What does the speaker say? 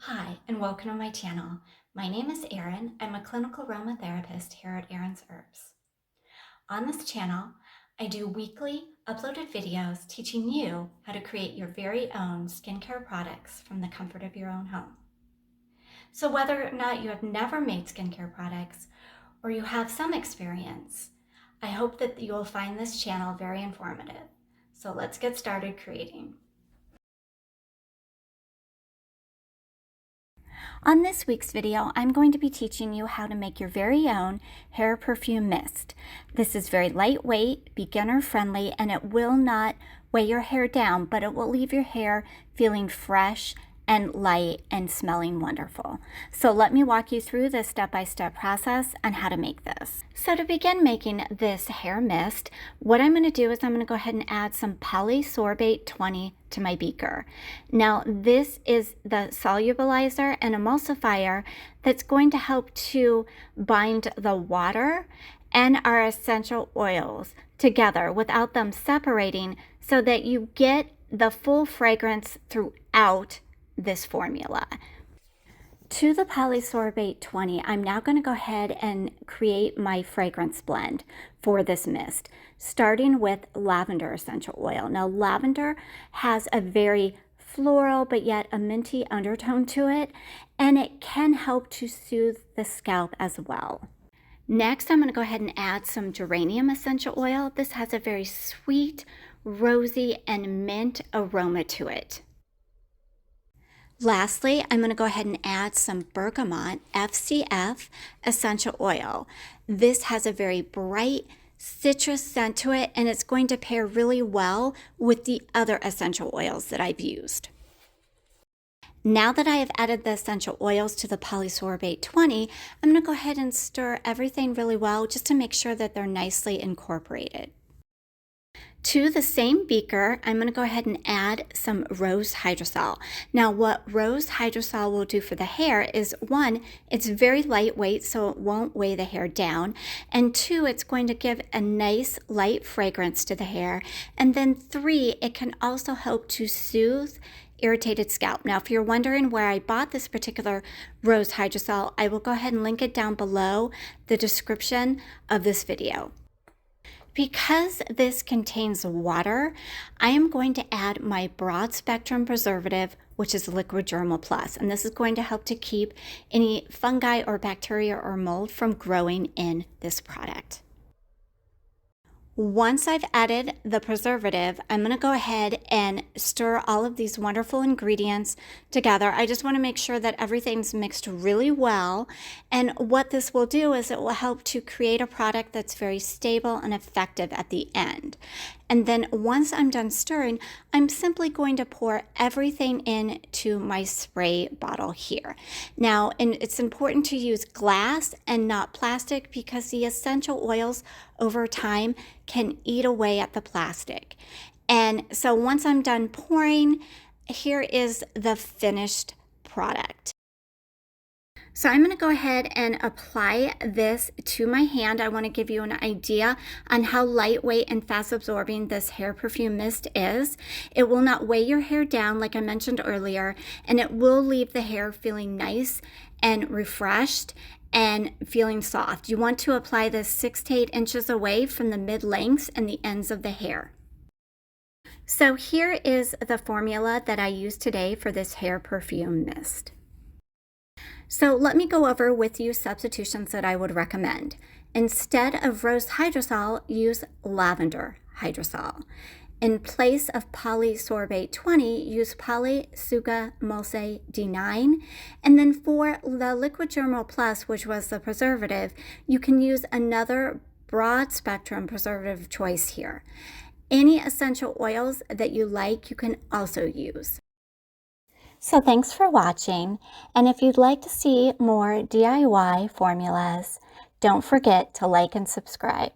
Hi, and welcome to my channel. My name is Erin. I'm a clinical aromatherapist here at Erin's Herbs. On this channel, I do weekly uploaded videos teaching you how to create your very own skincare products from the comfort of your own home. So whether or not you have never made skincare products or you have some experience, I hope that you will find this channel very informative. So let's get started creating. On this week's video, I'm going to be teaching you how to make your very own hair perfume mist. This is very lightweight, beginner friendly, and it will not weigh your hair down, but it will leave your hair feeling fresh and light and smelling wonderful. So let me walk you through the step-by-step process on how to make this. So to begin making this hair mist, what I'm going to do is I'm going to go ahead and add some polysorbate 20 to my beaker. Now this is the solubilizer and emulsifier that's going to help to bind the water and our essential oils together without them separating so that you get the full fragrance throughout this formula. To the polysorbate 20, I'm now going to go ahead and create my fragrance blend for this mist, starting with lavender essential oil. Now, lavender has a very floral but yet a minty undertone to it, and it can help to soothe the scalp as well. Next, I'm going to go ahead and add some geranium essential oil. This has a very sweet, rosy, and mint aroma to it. Lastly, I'm going to go ahead and add some bergamot FCF essential oil. This has a very bright citrus scent to it, and it's going to pair really well with the other essential oils that I've used. Now that I have added the essential oils to the polysorbate 20, I'm going to go ahead and stir everything really well just to make sure that they're nicely incorporated. To the same beaker, I'm going to go ahead and add some rose hydrosol. Now, what rose hydrosol will do for the hair is, one, it's very lightweight, so it won't weigh the hair down. And two, it's going to give a nice light fragrance to the hair. And then three, it can also help to soothe irritated scalp. Now, if you're wondering where I bought this particular rose hydrosol, I will go ahead and link it down below the description of this video. Because this contains water, I am going to add my broad spectrum preservative, which is Liquid Germal Plus, and this is going to help to keep any fungi or bacteria or mold from growing in this product. Once I've added the preservative, I'm going to go ahead and stir all of these wonderful ingredients together. I just want to make sure that everything's mixed really well. And what this will do is it will help to create a product that's very stable and effective at the end. And then once I'm done stirring, I'm simply going to pour everything into my spray bottle here. Now, and it's important to use glass and not plastic because the essential oils over time can eat away at the plastic. And so once I'm done pouring, here is the finished product. So I'm going to go ahead and apply this to my hand. I want to give you an idea on how lightweight and fast absorbing this hair perfume mist is. It will not weigh your hair down like I mentioned earlier, and it will leave the hair feeling nice and refreshed and feeling soft. You want to apply this 6 to 8 inches away from the mid lengths and the ends of the hair. So here is the formula that I used today for this hair perfume mist. So let me go over with you substitutions that I would recommend. Instead of rose hydrosol, use lavender hydrosol. In place of polysorbate 20, use polysugamulse D9. And then for the Liquid Germal Plus, which was the preservative, you can use another broad spectrum preservative choice here. Any essential oils that you like, you can also use. So thanks for watching, and if you'd like to see more DIY formulas, don't forget to like and subscribe.